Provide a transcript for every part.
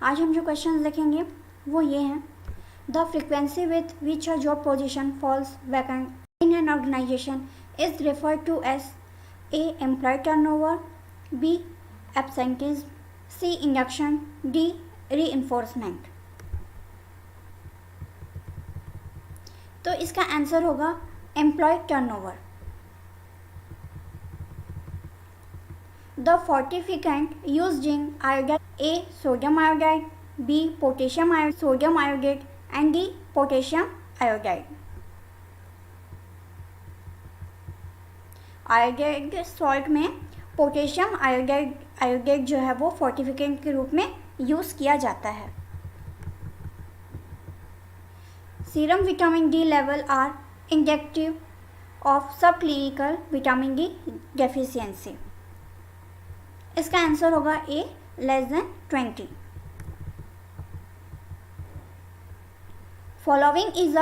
आज हम जो क्वेश्चन देखेंगे वो ये हैं। The frequency with which a job position falls vacant in an organisation is referred to as A employee turnover, B absenteeism, C induction, D reinforcement. तो इसका आंसर होगा employee turnover. The fortificant used in iodide: A. Sodium iodide, B. Potassium iodide, sodium iodide, and D. Potassium iodide. Iodide salt में potassium iodide जो है वो फोर्टिफिकेंट के रूप में यूज किया जाता है। Serum vitamin D level are indicative of subclinical vitamin D deficiency. इसका आंसर होगा A <20। Following is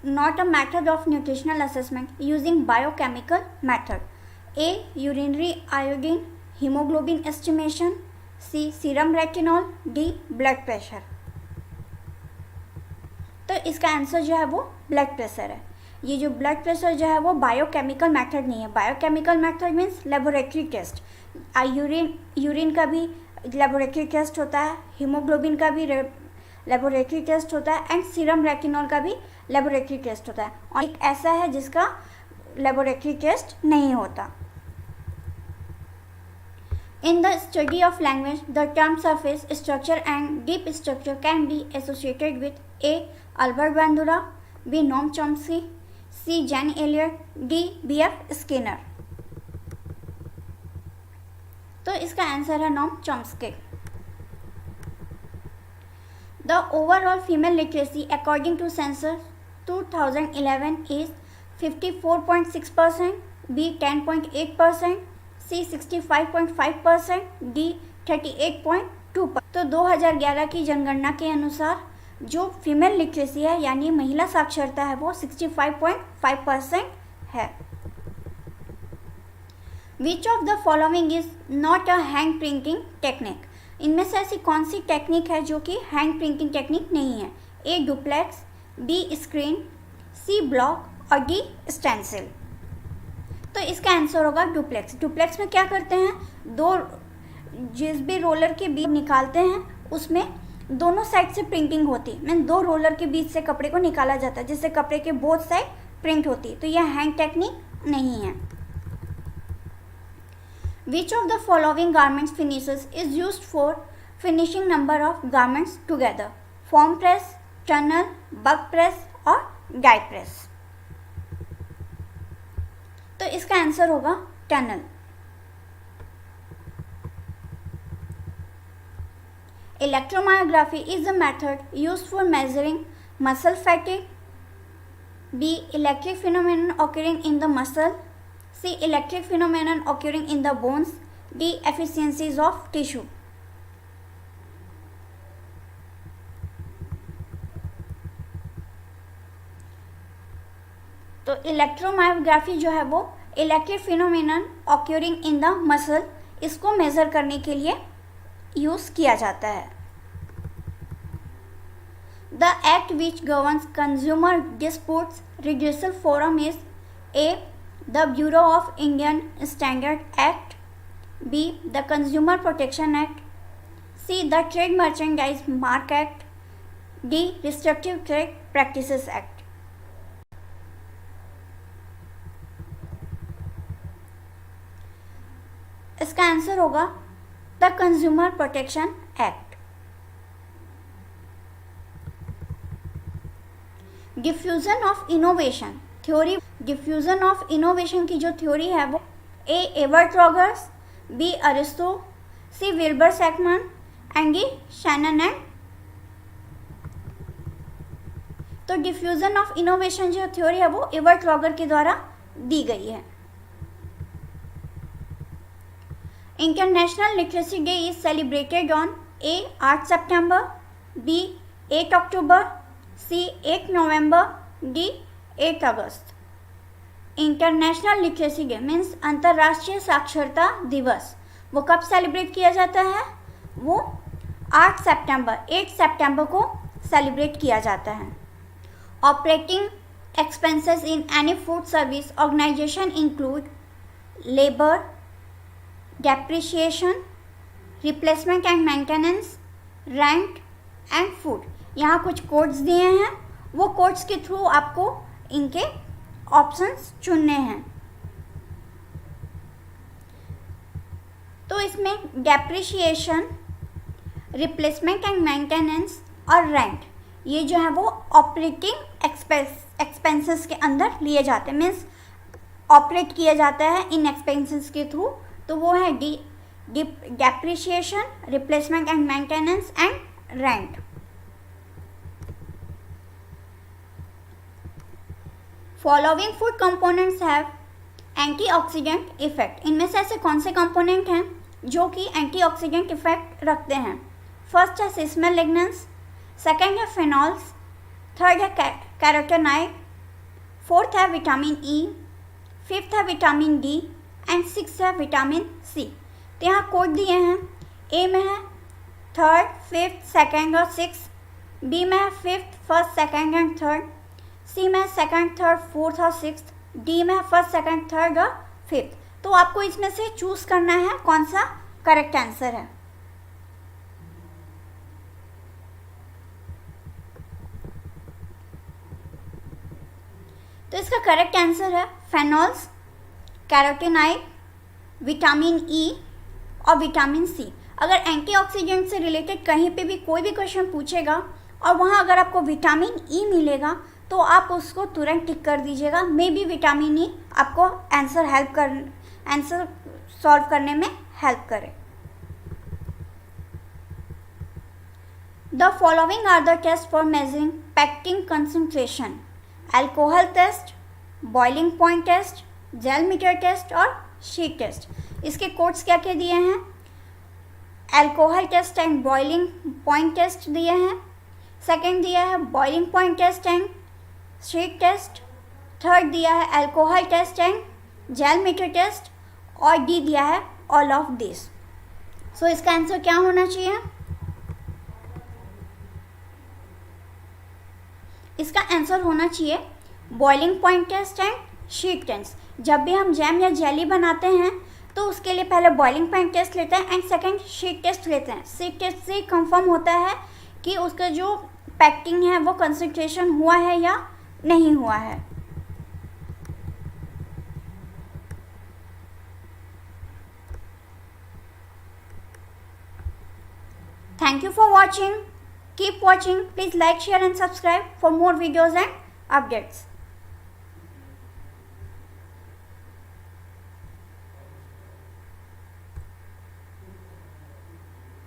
not a method of nutritional assessment using biochemical method: A urinary iodine haemoglobin estimation, C serum retinol, D blood pressure. तो इसका answer जो है वो blood pressure है। ये जो ब्लड प्रेशर जो है वो बायोकेमिकल मेथड नहीं है। Biochemical method means laboratory test. Urine का भी लेबोरेटरी टेस्ट होता है, हीमोग्लोबिन का भी लेबोरेटरी टेस्ट होता है, एंड सीरम रेटिनॉल का भी लेबोरेटरी टेस्ट होता है। और एक ऐसा है जिसका लेबोरेटरी टेस्ट नहीं होता। In the study of language, the term surface structure and deep structure can be associated with A. Albert Bandura, B. Noam Chomsky, C. Jane Elliott, D. B.F. Skinner। तो इसका आंसर है Noam Chomsky. The overall female literacy according to census 2011 is 54.6%, B 10.8%, C 65.5%, D 38.2%। तो 2011 की जनगणना के अनुसार जो female literacy है यानी महिला साक्षरता है वो 65.5% है। Which of the following is not a hand printing technique? इनमें से ऐसी कौन सी टेक्निक है जो कि हैंड प्रिंटिंग टेक्निक नहीं है? A duplex, B screen, C block और डी स्टेंसिल। तो इसका आंसर होगा डुप्लेक्स। डुप्लेक्स में क्या करते हैं, दो जिस भी रोलर के बीच निकालते हैं उसमें दोनों साइड से प्रिंटिंग होती है। मीन दो रोलर के बीच से कपड़े को निकाला जाता है जिससे कपड़े के बोथ साइड प्रिंट होती है। तो यह हैंड टेक्निक नहीं है। Which of the following garments finishes is used for finishing number of garments together? Foam press, tunnel, buck press और die press। तो इसका आंसर होगा tunnel. Electromyography is a method used for measuring muscle fatigue. B. Electric phenomenon occurring in the muscle. C. Electric phenomenon occurring in the bones. D. Efficiencies of tissue। तो electromyography जो है वो electric phenomenon occurring in the muscle, इसको measure करने के लिए use किया जाता है। The act which governs consumer disputes redressal forum is A the Bureau of Indian Standard Act, B the Consumer Protection Act, C the Trade Merchandise Mark Act, D Restrictive Trade Practices Act। इसका answer होगा the consumer protection act. Diffusion of innovation theory. Diffusion of innovation की जो theory है वो A Everett Rogers, B Aristotle, C Wilbur Sackman and D Shannon and. तो diffusion of innovation जो theory है वो एबर्ट रॉगर के द्वारा दी गई है। International literacy day is celebrated on A 8 September, B 8 October, C 8 November, D 8 August. International literacy day means अंतर्राष्ट्रीय साक्षरता दिवस, वो कब सेलिब्रेट किया जाता है? वो 8 सितंबर को सेलिब्रेट किया जाता है। Operating expenses in any food service organisation include labour, depreciation, replacement and maintenance, rent and food. यहाँ कुछ कोड्स दिए हैं, वो कोड्स के थ्रू आपको इनके ऑप्शंस चुनने हैं। तो इसमें डेप्रिसिएशन, रिप्लेसमेंट एंड मेंटेनेंस और रेंट, ये जो है वो ऑपरेटिंग एक्सपेंसेस के अंदर लिए जाते हैं, मीन्स ऑपरेट किया जाता है इन एक्सपेंसेस के थ्रू। तो वो है depreciation, replacement and maintenance and rent. Following food components have antioxidant effect. इनमें से ऐसे कौन से कंपोनेंट हैं जो कि एंटीऑक्सीडेंट इफेक्ट रखते हैं? फर्स्ट है सिस्मल लिग्नेंस, सेकेंड है फिनॉल्स, थर्ड है कैरोटेनॉइड, फोर्थ है विटामिन ई, फिफ्थ है विटामिन डी एंड सिक्स है विटामिन सी। तो यहाँ कोड दिए हैं, ए में है थर्ड, फिफ्थ, सेकेंड और सिक्स, बी में है fifth, first, second and third, C में सेकेंड, थर्ड, फोर्थ और सिक्स, डी में फर्स्ट, सेकेंड, थर्ड और फिफ्थ। तो आपको इसमें से चूज करना है कौन सा करेक्ट आंसर है। तो इसका करेक्ट आंसर है फेनॉल्स, कैरोटीनॉइड, विटामिन ई और विटामिन सी। अगर एंटीऑक्सीडेंट से रिलेटेड कहीं पे भी कोई भी क्वेश्चन पूछेगा और वहाँ अगर आपको विटामिन ई मिलेगा तो आप उसको तुरंत टिक कर दीजिएगा, मे बी विटामिन ई आपको आंसर सॉल्व करने में हेल्प करे। The following are the test for measuring pectin concentration: alcohol test, boiling point test, gel meter test और शीट टेस्ट। इसके कोड्स क्या क्या दिए हैं? Alcohol test and boiling point test दिए हैं, सेकेंड दिया है boiling point test and sheet test, third दिया है alcohol test and gel meter test और डी दिया है ऑल ऑफ दिस। सो इसका आंसर क्या होना चाहिए? इसका आंसर होना चाहिए boiling point test and sheet test. जब भी हम जैम या जेली बनाते हैं तो उसके लिए पहले बॉइलिंग पॉइंट टेस्ट लेते हैं एंड सेकंड शीट टेस्ट लेते हैं। शीट टेस्ट से कंफर्म होता है कि उसका जो पैक्टिंग है वो कंसंट्रेशन हुआ है या नहीं हुआ है। Thank you for watching. Keep watching. Please like, share and subscribe for more videos and updates.